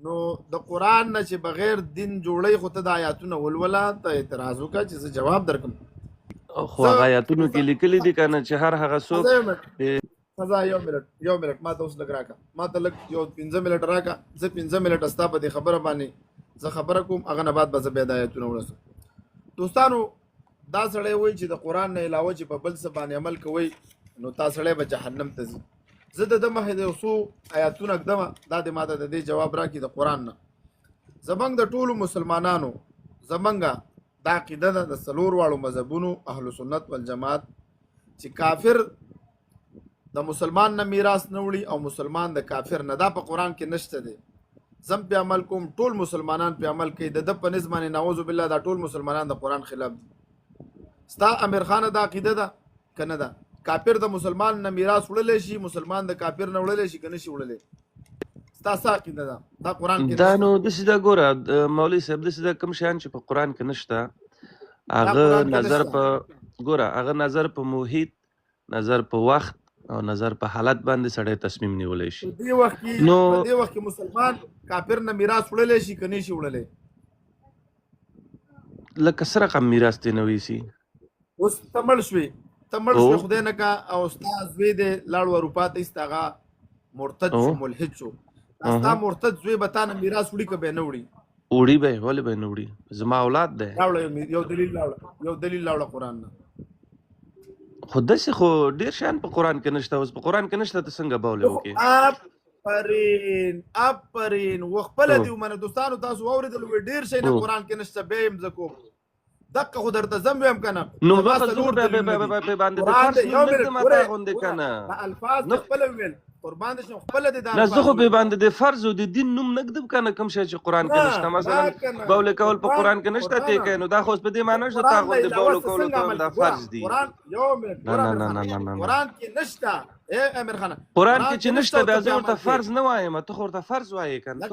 نو د قران نه چې بغیر دین جوړی خو ته د آیاتونه ولولا ته اعتراض وکړه چې زه جواب درکم. خو هغه آیاتونو کې لیکلي دي کنه چې هر هغه څوک خزا یو منټ ما ته اوس لګ راکا، ما ته لګ یو 15 منټ راکا، زه 15 منټ استا په دې خبره باندې زه خبره کوم، هغه نه بعد به زه بیا د آیاتونه ورسم. دوستانو دا سړی وایي چې د قران نه علاوه چې په بل څه باندې عمل کوي نو تا سړی به جهنم ته ځي. زه د مخې د څو آیاتونه اقدم دا د ماته د دې جواب راکړي د قران نه. زمنګ د ټولو مسلمانانو زمنګ دا عقیده ده د څلور واړو مذهبونو اهل سنت والجماعت چې کافر د مسلمان نه میراث نه وړي او مسلمان د کافر نه، دا په قران کې نشته دی. زم په عمل کوم ټول مسلمانان په عمل کوي، د په نسبانه نعوذ بالله دا ټول مسلمانان د قران خلاف دي. ستا امیر خان دا عقیده ده کنه ده کافر د مسلمان نه میراث وړلی شي، مسلمان د کافر نه وړلی شي کنه شي وړلی؟ ستا څه عقیده ده؟ دا قران کې دا نو داسې ده. ګوره مولوي صاحب داسې ده کوم شیان چې په قران کې نشته هغه نظر په ګوره هغه نظر په محیط، نظر په وخت او نظر په حالت باندې سړی تصمیم نیولی شي. په دې وخت کې مسلمان کافر نه میراث وړلی شي کنه شي وړلی؟ لکه څه رقم میراث تی نه ویسي؟ اوس ته مړ شوې خدای نه کا او ستا زوی دی لاړ اروپا ته ایست، هغه مرتد شو ملحد شو، ستا مرتد زوی به تا نه میراث وړي که به نه وړي؟ وړي به. ولې به نه وړي؟ زما اولاد دی. یو دلیل راوړه قرآن نه. خو داسې خو ډېر شیان په قرآن کې نشته. اوس په قرآن کې نشته ته څنګه بولې وکړې؟ افرین وخپله دې ومنه. دوستانو تاسو واورېدل ډېر شی نه قرآن کې نشته، بیا یې زه کوم دقه خو درته زم ویم که نه نو باندې د فرض نوم ماته غوندې که نه الفاظ نه خپله وویل قربان دې شم خپله دې نه زه خو بې باندې د فرض او د دین نوم نه ږدم که نه کوم شی چې قرآن کې نشته. مثلا بولې کول په قرآن کې نشته تی کوي نو دا خو اوس په دې معنی نشته تا غوندې بولو کولو کول دا فرض دي. قرآن کې نشته امیر خانه، قرآن کې چې نشته بیا زه ورته فرض نه وایم، ته خو ورته فرض وایې که نه.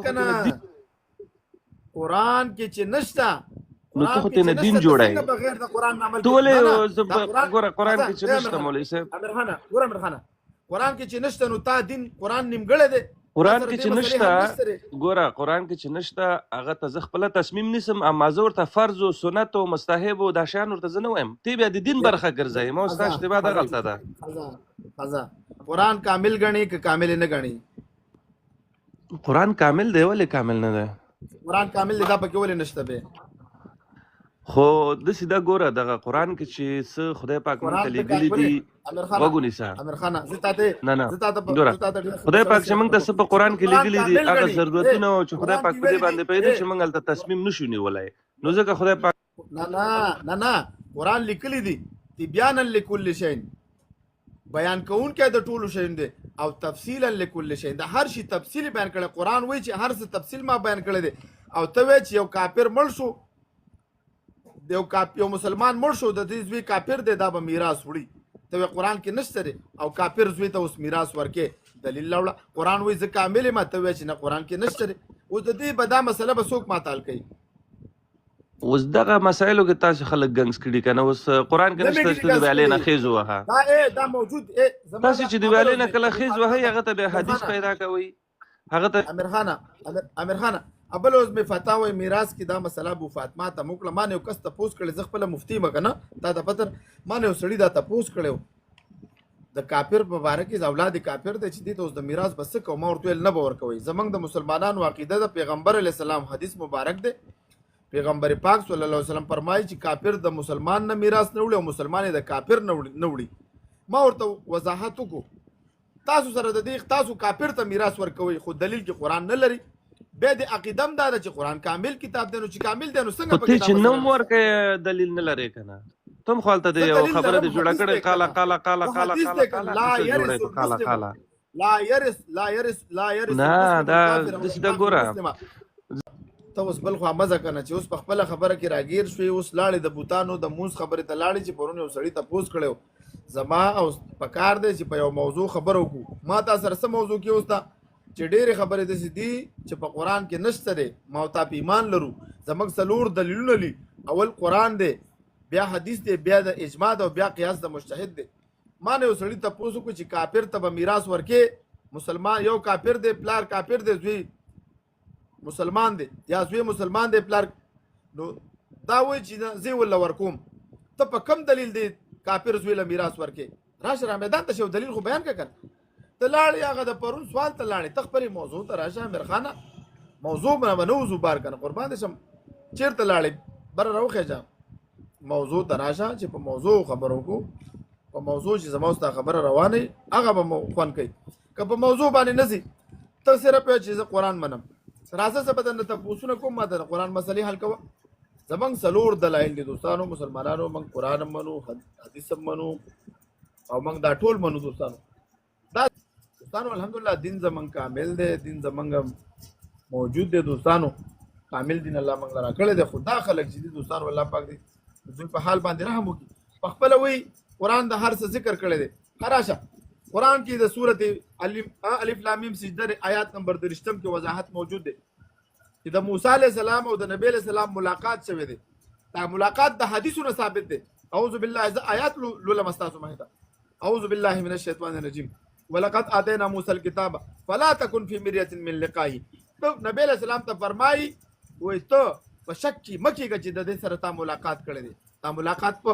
قرآن کې چې نشته نو ته خو تېنه دین جوړوې. ته ولې ګوره قرآن کې چې نشته مولوي صاحب، امیر خانه قرآن کې چې نشته نو تا دین قرآن نیمګړی دی. قرآن کې چې نشته ګوره قرآن کې چې نشته هغه ته زه خپله تصمیم نیسم، اما زه ورته فرض و سنت و مستحب و دا شیان ورته زه نه وایم، تی بیا د دین برخه ګرځوې. ما ستا اشتباه دغلته ده. قرآن کامل ګڼي که کامل نه ګڼي؟ قرآن کامل دی. ولې کامل نه دی؟ قرآن کامل دی دا پکې ولې نشته به؟ خو داسې ده ګوره دغه قرآن کې چې څه خدای پاک موږ ته لیکلي دي وګونیسه نه ګوره خدای پاک چې موږ ته څه په قرآن کې لیکلي دي هغه ضرورتونه چې خدای پاک په دې باندې پیدا چې موږ هلته تصمیم نشو نیولی نو ځکه خدای پاک نه قرآن لیکلي دي تبیانا لکل شی، بیان کوونکی د ټولو شیانو دی او تفصیلا لکل شی، د هر شي تفصیل بیان کړی. قرآن وایي چې هر څه تفصیل ما بیان کړی دی. او ته وایې چې یو کافر مړ شو، یو مسلمان مړ شو د دې زوی کافر دی دا به میراث وړي، ته وایې قرآن کې نشته دی او کافر زوی ته اوس میراث ورکې دلیل راوړه. قرآن وایي زه کامل یم، ته وایې چې نه قرآن کې نشته دی. اوس د دې به دا مسله به څوک ماتال کوي؟ اوس دغه مسایلو کې تاسو خلک ګنګس کړي که نه؟ اوس قرآن کې نشته چې د ویالې نه خیز ووهه، دا موجود تاسو چې د ویالې نه کله خیز وهئ هغه ته بیا حدیث پیدا کوئ هغه ته. امیر خانه ابل اوس مې فتاوی میراث کې دا مسله ابو فاطمه ته موکله. ما نه یو کس تپوس کړی، زه خپله مفتي یم که نه تا ته پته، ما نه یو سړي دا تپوس کړی د کافر په باره کې اولاد کافر دی چې دې ته اوس د میراث به څه کوو؟ ما ورته ویل نه به ورکوئ. زموږ د مسلمانانو عقیده د پیغمبر علیه السلام حدیث مبارک دی، پیغمبر پاک صلی الله علیه وسلم فرمایي چې کافر د مسلمان نه میراث نه وړي او مسلمان د کافر نه وړي. ما ورته وضاحت وکړو تاسو سره د دې تاسو کافر ته میراث ورکوئ خو دلیل کې قرآن نه لري. بیا د عقیدم دا ده چې قرآن کامل کتاب دی، نو چې کامل دی نو څنګه پکې چې نوم ورکوې دلیل نه لرې که نه؟ تم خو هلته د یو خبره دې جوړه کړې قاله نه دا داسې ده. ګوره ته اوس بل خوا مزه که نه چې اوس په خپله خبره کې راګیر شوې، اوس لاړې د بوتانو د مونځ خبرې ته لاړې چې پرون یو سړي تپوس کړی زما او پکار دی چې په یو موضوع خبره وکړو. ما تا سره څه موضوع کې اوس ته چې ډېرې خبرې داسې دي چې په قرآن کې نشته دی، ما او تا په ایمان لرو. زموږ څلور دلیلونه دي، اول قرآن دی، بیا حدیث دی، بیا د اجماع او بیا قیاس د مجتهد دی. ما نه یو سړي تپوس وکړو چې کافر ته به میراث ورکې، مسلمان یو کافر دی، پلار کافر دی، زوی مسلمان دی یا زوی مسلمان دی پلار نو دا وایي چې زه ولا ورکوم ته په کم دلیل دی کافر زوی له میراث ورکې راشه را میدان ته شو دلیل خو بیان کړه ته لاړې هغه د پرون سوال ته لاړې ته خپلې موضوع ته راشه امرخانه موضوع به نه وضو بار کنه قربان دې شم چیرته لاړې بره راوخېجه موضوع ته راشه چې په موضوع خبرو کو په موضوع چې زما ستا خبره روانه هغه به مو خوند کوي که په موضوع باندې نه ځي ته صرف یو چې زه قرآن منم راځه زه به درنه تپوسونه کوم ما د قرآن مسلې حل کوه زمونږ څلور دلایل دي دوستانو مسلمانانو موږ قرآن هم منو حدیث هم منو او موږ دا ټول منو دوستانو دا دوستانو الحمدلله دین زمونږ کامل دی دین زمونږ موجود دی دوستانو کامل دین الله موږ را کړی دی خو دا خلک چې دي دوستانو الله پاک دی دوی په حال باندې رحم وکړي په خپله وایي قرآن د هر څه ذکر کړی دی راشه قرآن کې د سورت الف لام میم سجده آیات نمبر 30 کې وضاحت موجود دی چې د موسی علیه السلام او د نبی علیه السلام ملاقات شوی دی دا ملاقات د حدیثونو ثابت دی اعوذ بالله آیات لولم استاسو مهدا اعوذ بالله من الشیطان الرجیم ولقد آتینا موسی الكتاب فلا تكن في مرية من لقائه نبی علیه السلام ته فرمایي وایي ته په شک کې مه کېږه چې د دې سره تا ملاقات کړی دی تا ملاقات په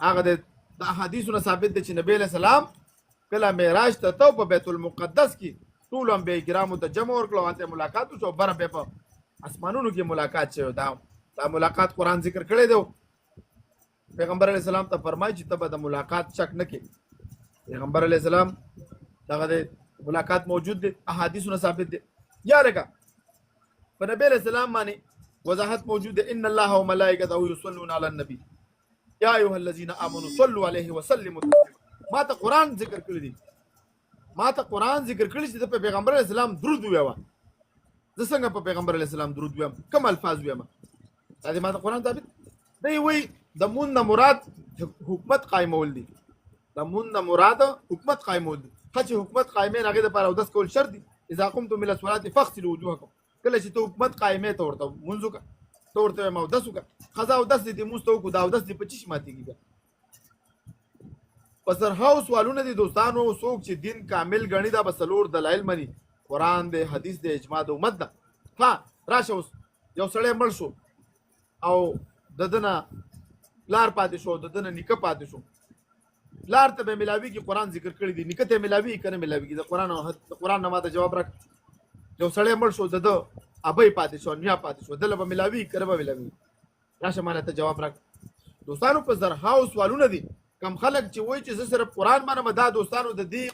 هغه د احادیثونو ثابت دی چې نبی علیه السلام کله معراج ته تو په بیت المقدس کې ټول انبیاء کرامو ته جمع ورکړو هلته ملاقات وشو بره بیا په اسمانونو کې ملاقات شوی دا ملاقات قرآن ذکر کړی دی پیغمبر علیه السلام ته فرمایي چې ته به د ملاقات شک نه کې پیغمبر علیه السلام دغه د ملاقات موجود دی احادیثونه ثابت دی یا لکه په نبی علیه السلام باندې وضاحت موجود دی ان الله وملائکته یصلون علی النبی یا ایها الذین آمنوا صلوا علیه وسلموا تسلیما ما ته قرآن ذکر کړی دی ما ته قرآن ذکر کړی چې په پیغمبر علیه السلام درود ویوه زه څنګه په پیغمبر علیه السلام درود ویم کوم الفاظ ویم دا دې ما ته قرآن ثابت دی وایي د مون نه مراد حکومت قایمول دي د مون نه مراد حکومت قایمول دي چې حکومت قایمین هغې دپاره اودس کول شرط دي اذا قمتم الى الصلاه فاغسلوا وجوهکم کله چې ته حکومت قایمې ته ورته مونځ وکړه ته ورته وایم اودس وکړه ښځه اودس دې مونځ ته وکړو دا اودس دې په چی شي ماتېږي بیا په زرهاو سوالونه دي دوستانو څوک چې دین کامل ګڼي دا به څلور دلایل مني قرآن دی حدیث دی اجماع د امت ده ها راشه اوس یو سړی مړ شو او د ده نه پلار پاتې شو د ده نه نیکه پاتې شو پلار ته به ملاویږي قرآن ذکر کړی دی نیکه ته ملاویږي که نه ملاویږي د قرآن نه ما ته جواب راکړه یو سړی مړ شو د ده ابۍ پاتې شو نیا پاتې شو دله به ملاویږي که نه به ملاویږي راشه ما ته جواب راکړه دوستانو په زرهاو سوالونه دي کم خلک چې وایي چې زه صرف قرآن منم دا دوستانو د دې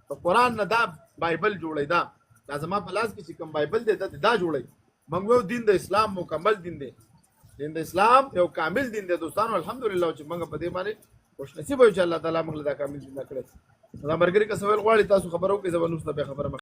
په قرآن نه دا بایبل جوړی دا زما په لاس کې چې کوم بایبل دی دا جوړی موږ وایو دین د اسلام مکمل دین دی دین د اسلام یو کامل دین دی دوستانو الحمدلله چې موږ په دې باندې خوش نصیب یو چې الله تعالی موږ له دا کامل دین کړی دا مرګري که سوال غواړي تاسو خبرو کې زبر نوس نه به خبره